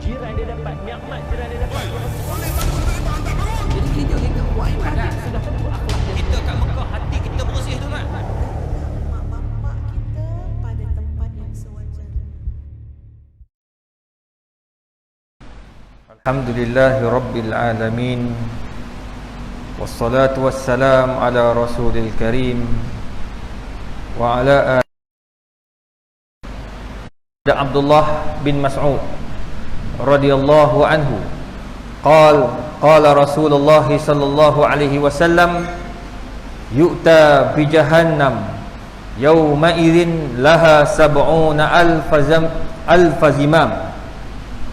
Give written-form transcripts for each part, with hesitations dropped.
jiran dia dapat, nikmat jiran dia dapat. Jadi kita buat ibadat. Sudah tentu akhlak dia. Kita kat Mekah, hati kita bersih tu kan. Mak bapak kita pada tempat yang sewajarnya. Alhamdulillahi Rabbil Alamin. Wassalatu wassalam ala Rasulil Karim wa ala Abdullah bin Mas'ud radhiyallahu anhu qala Rasulullah sallallahu alaihi wasallam yu'ta bi jahannam yawma idzin laha sab'una alf zimam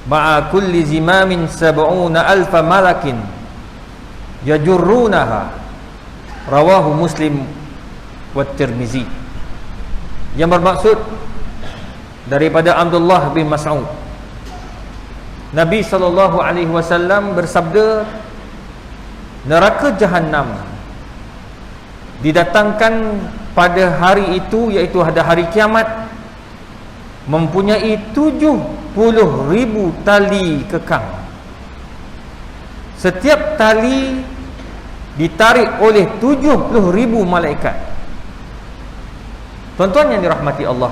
ma'a kulli zimamin sab'una alf malakin yajurrunaha. Rawahu Muslim wa Tirmizi. Yang bermaksud daripada Abdullah bin Mas'ud, Nabi SAW bersabda, neraka Jahannam didatangkan pada hari itu, iaitu pada hari kiamat, mempunyai 70,000 tali kekang. Setiap tali ditarik oleh 70,000 malaikat. Tuan-tuan yang dirahmati Allah,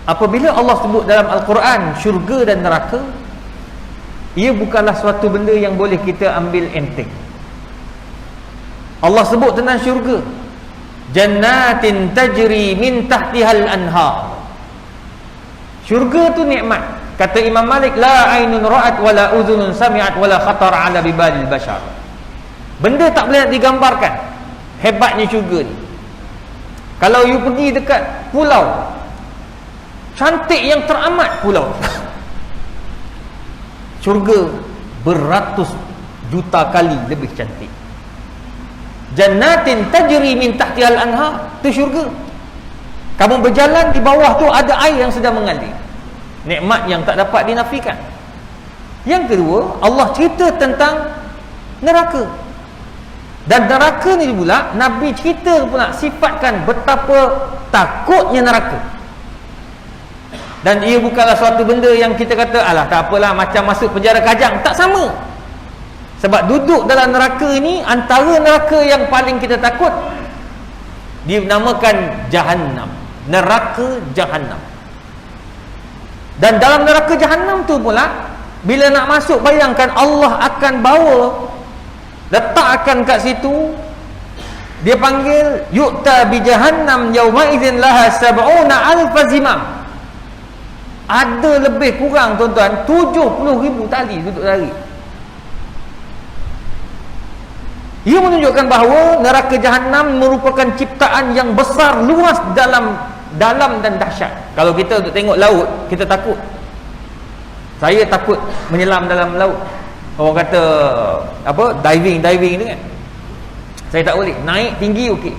apabila Allah sebut dalam Al-Quran syurga dan neraka, ia bukanlah suatu benda yang boleh kita ambil enteng. Allah sebut tentang syurga, jannatin tajri min tahtihal anhar. Syurga tu nikmat. Kata Imam Malik, la ainun ra'at wala udhunun sami'at wala khatar ala bibalil bashar. Benda tak boleh nak digambarkan hebatnya syurga ni. Kalau you pergi dekat pulau, cantik yang teramat pulau, syurga beratus juta kali lebih cantik. Jannatin tajri min tahtihal anhar, tu syurga. Kamu berjalan, di bawah tu ada air yang sedang mengalir. Nikmat yang tak dapat dinafikan. Yang kedua, Allah cerita tentang neraka. Dan neraka ni pula Nabi cerita pula, sifatkan betapa takutnya neraka. Dan ia bukanlah suatu benda yang kita kata, alah tak apalah, macam masuk penjara Kajang. Tak sama. Sebab duduk dalam neraka ini, antara neraka yang paling kita takut dinamakan Jahannam, neraka Jahannam. Dan dalam neraka Jahannam tu pula, bila nak masuk, bayangkan Allah akan bawa, letakkan kat situ, dia panggil yu'ta bi jahannam yauma idzin laha sab'una alf zimam. Ada lebih kurang tuan-tuan 70,000 tali duduk lari. Ia menunjukkan bahawa neraka Jahannam merupakan ciptaan yang besar, luas, dalam dan dahsyat. Kalau kita untuk tengok laut, kita takut. Saya takut menyelam dalam laut. Orang kata apa, diving tu kan. Saya tak boleh. Naik tinggi okey,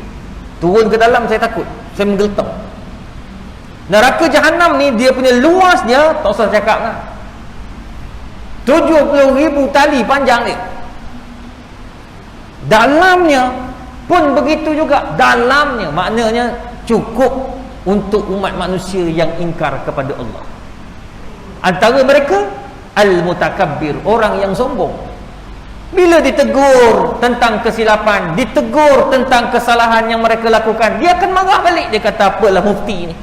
turun ke dalam saya takut, saya menggeletar. Neraka Jahannam ni, dia punya luas dia tak usah cakap lah. 70,000 tali panjang dia. Dalamnya pun begitu juga. Dalamnya maknanya cukup untuk umat manusia yang ingkar kepada Allah. Antara mereka al-mutakabbir, orang yang sombong. Bila ditegur tentang kesilapan, ditegur tentang kesalahan yang mereka lakukan, dia akan marah balik. Dia kata, apalah mufti ni,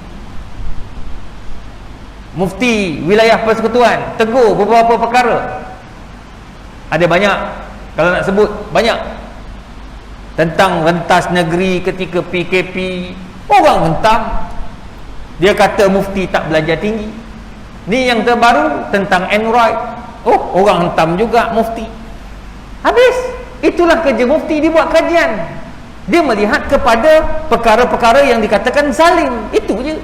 mufti wilayah persekutuan, tegur beberapa perkara. Ada banyak, kalau nak sebut banyak, tentang rentas negeri ketika PKP, orang hentam. Dia kata mufti tak belajar tinggi. Ni yang terbaru tentang Android, orang hentam juga mufti. Habis. Itulah kerja mufti, dia buat kajian, dia melihat kepada perkara-perkara yang dikatakan zalim. Itu je.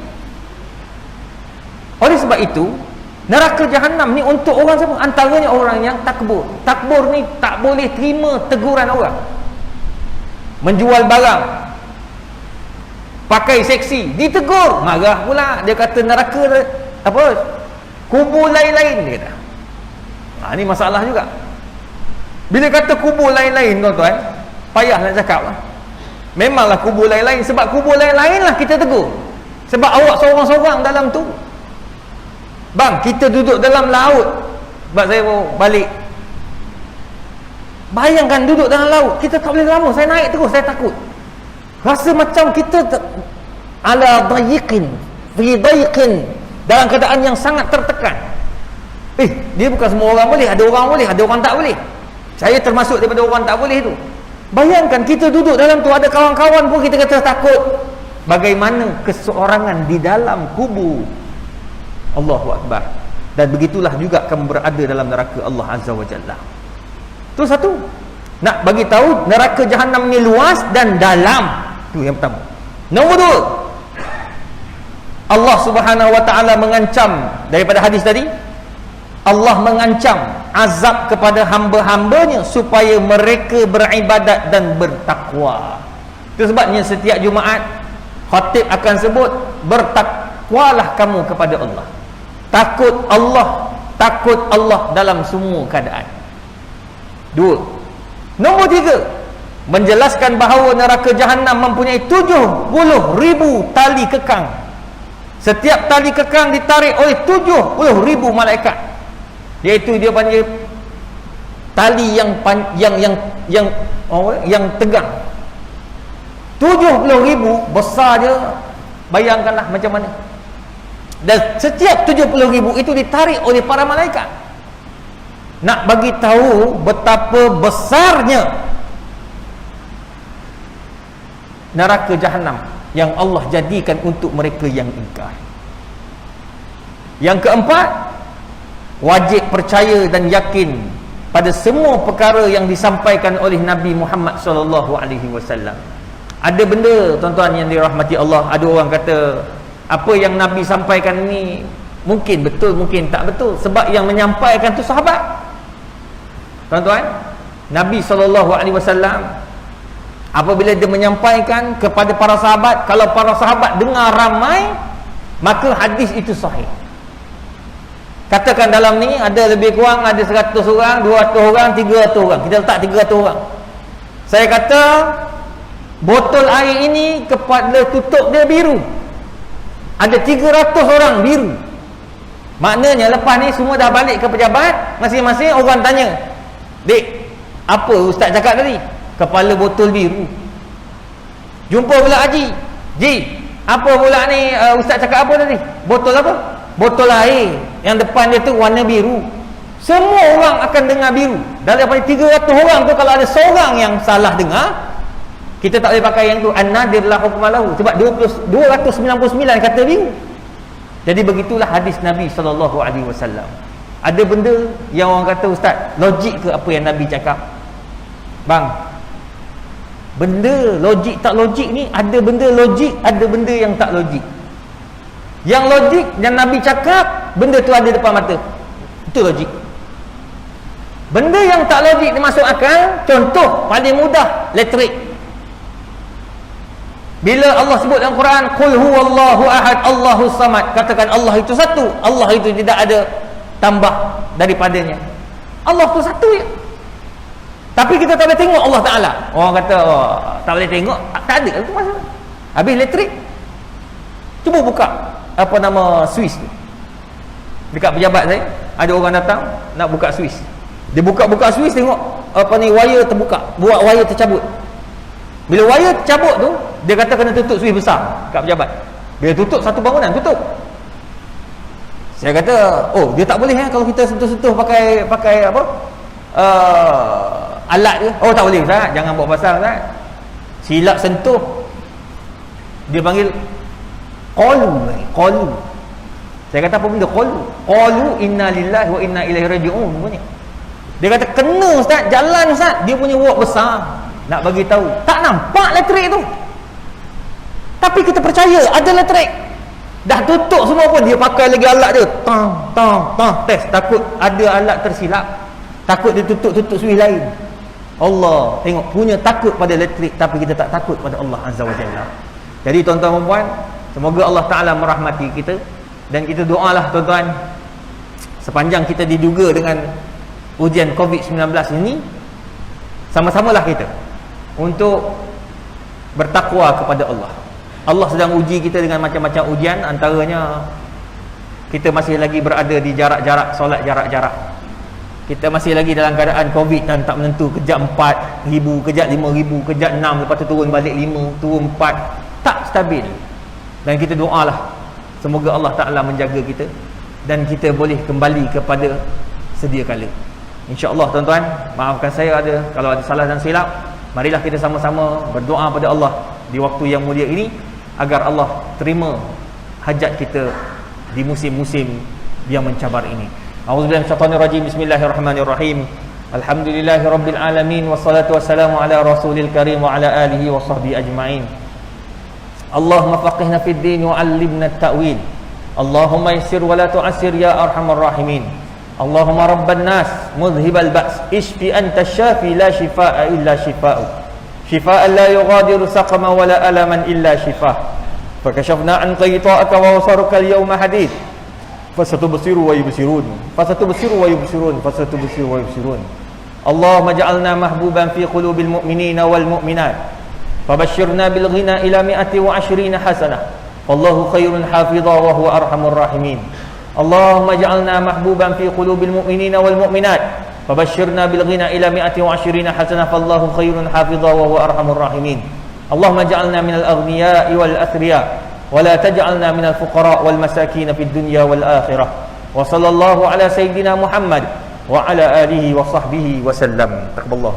Oleh sebab itu, neraka Jahannam ni untuk orang siapa? Antaranya orang yang takbur. Takbur ni tak boleh terima teguran orang. Menjual barang, pakai seksi, ditegur, marah pula. Dia kata neraka apa, kubur lain-lain, dia kata. Ni masalah juga. Bila kata kubur lain-lain, tuan-tuan, payah nak cakap lah. Memanglah kubur lain-lain. Sebab kubur lain-lain lah kita tegur. Sebab awak seorang-seorang dalam tu. Bang, kita duduk dalam laut. Sebab saya mau balik. Bayangkan duduk dalam laut, kita tak boleh lama. Saya naik terus, saya takut. Rasa macam kita ala dayiqin, fi dayiqin, dalam keadaan yang sangat tertekan. Dia bukan semua orang boleh. Ada orang boleh, ada orang tak boleh. Saya termasuk daripada orang tak boleh tu. Bayangkan kita duduk dalam tu, ada kawan-kawan pun kita kata takut. Bagaimana keseorangan di dalam kubur. Allahu Akbar. Dan begitulah juga kamu berada dalam neraka Allah Azza wa Jalla. Itu satu. Nak bagi tahu neraka Jahannam ni luas dan dalam. Itu yang pertama. Nombor dua, Allah Subhanahu wa taala mengancam daripada hadis tadi. Allah mengancam azab kepada hamba-hambanya supaya mereka beribadat dan bertakwa. Itu sebabnya setiap Jumaat khatib akan sebut, bertakwalah kamu kepada Allah. Takut Allah dalam semua keadaan. Dua. Nombor tiga, menjelaskan bahawa neraka Jahannam mempunyai 70,000 tali kekang. Setiap tali kekang ditarik oleh 70,000 malaikat. Iaitu dia panggil tali yang tegang. 70,000 besar je. Bayangkanlah macam mana. Dan setiap 70,000 itu ditarik oleh para malaikat. Nak bagi tahu betapa besarnya neraka Jahannam yang Allah jadikan untuk mereka yang ingkar. Yang keempat, wajib percaya dan yakin pada semua perkara yang disampaikan oleh Nabi Muhammad sallallahu alaihi wasallam. Ada benda tuan-tuan yang dirahmati Allah, ada orang kata apa yang Nabi sampaikan ni mungkin betul, mungkin tak betul, sebab yang menyampaikan tu sahabat. Tuan-tuan, Nabi SAW apabila dia menyampaikan kepada para sahabat, kalau para sahabat dengar ramai, maka hadis itu sahih. Katakan dalam ni ada lebih kurang ada 100 orang, 200 orang, 300 orang. Kita letak 300 orang. Saya kata botol air ini kepala tutup dia biru. Ada 300 orang biru. Maknanya lepas ni semua dah balik ke pejabat, masing-masing orang tanya, "Dek, apa ustaz cakap tadi?" Kepala botol biru. Jumpa pula Haji. "Ji, apa pula ni ustaz cakap apa tadi?" "Botol apa?" "Botol air. Yang depan dia tu warna biru." Semua orang akan dengar biru. Daripada 300 orang tu, kalau ada seorang yang salah dengar, kita tak boleh pakai yang tu, an-nadir la hukma lahu. Sebab 299 kata biru. Jadi begitulah hadis Nabi SAW. Ada benda yang orang kata, "Ustaz, logik ke apa yang Nabi cakap?" Bang, benda logik tak logik ni, ada benda logik, ada benda yang tak logik. Yang logik yang Nabi cakap, benda tu ada depan mata, itu logik. Benda yang tak logik dia masuk akal, contoh paling mudah, elektrik. Bila Allah sebut dalam Quran, "Qul huwallahu ahad, Allahus samad," katakan Allah itu satu, Allah itu tidak ada tambah daripadanya. Allah itu satu je. Tapi kita tak boleh tengok Allah Ta'ala. Orang kata, "Oh, tak boleh tengok." Tak ada, itu masalah. Habis elektrik, cuba buka apa nama Swiss tu. Dekat pejabat saya, ada orang datang nak buka Swiss. Dia buka-buka Swiss, tengok apa ni, wire terbuka, buat wire tercabut. Bila wire tercabut tu, dia kata kena tutup Swiss besar kat pejabat. Bila tutup satu bangunan, tutup. Saya kata, "Oh, dia tak boleh kalau kita sentuh-sentuh pakai apa? Alat dia." "Oh, tak boleh Ustaz, jangan buat pasal Ustaz. Silap sentuh." Dia panggil qalu. Saya kata, "Apa benda qalu?" "Qalu inna lillahi wa inna ilaihi raji'un." Bunyi. Dia kata, "Kena Ustaz, jalan Ustaz." Dia punya wok besar. Nak bagi tahu, tak nampak elektrik tu. Tapi kita percaya ada elektrik. Dah tutup semua pun dia pakai lagi alat dia. Tang, test. Takut ada alat tersilap. Takut dia tutup switch lain. Allah tengok, punya takut pada elektrik, tapi kita tak takut pada Allah Azza wa Jalla. Jadi tuan-tuan dan puan, semoga Allah Ta'ala merahmati kita. Dan kita doalah tuan-tuan, sepanjang kita diduga dengan ujian COVID-19 ini, sama-samalah kita untuk bertakwa kepada Allah. Allah sedang uji kita dengan macam-macam ujian, antaranya kita masih lagi berada di jarak-jarak, solat jarak-jarak. Kita masih lagi dalam keadaan Covid dan tak menentu, kejap 4,000, kejap 5,000, kejap 6, lepas tu turun balik 5, turun 4, tak stabil. Dan kita doalah semoga Allah Ta'ala menjaga kita dan kita boleh kembali kepada sedia kala. InsyaAllah tuan-tuan, maafkan saya kalau ada salah dan silap. Marilah kita sama-sama berdoa pada Allah di waktu yang mulia ini agar Allah terima hajat kita di musim-musim yang mencabar ini. A'udzubillahi minasyaitonir rajim. Bismillahirrahmanirrahim. Alhamdulillahirabbil alamin wassalatu wassalamu ala rasulil karim wa ala alihi wa sahbihi ajma'in. Allahumma faqihna fid din wa 'allimna at-ta'wil. Allahumma yassir wa la tu'assir ya arhamar rahimin. Allahumma rabban nas mudhhibal ba's ishfi anta syafi la shifaa'a illa shifaa'u. Shifaa'an la yughadiru saqama wa la alaman illa shifaa'. Fakashafna 'anka ghita'aka wa wasaruka al-yawma hadith. Fasatubsiru wa yubsirun. Fasatubsiru wa yubsirun. Fasatubsiru wa yubsirun. Allahumma ja'alna mahbuban fi qulubil mu'minina wal mu'minat. Fabashshirna bil ghina ila 120 hasanah. Wallahu khairun hafidha wa huwa arhamur rahimin. Allahumma ja'alna mahbuban fi qulubil mu'minina wal mu'minat. Fabashshirna bil ghina ila 120 hasanah. Wallahu khairun hafidha wa huwa arhamur rahimin. Allahumma ja'alna minal aghniya'i wal athriya. ولا تجعلنا من الفقراء والمساكين في الدنيا والآخرة وصلى الله على سيدنا محمد وعلى آله وصحبه وسلم. تقبل الله.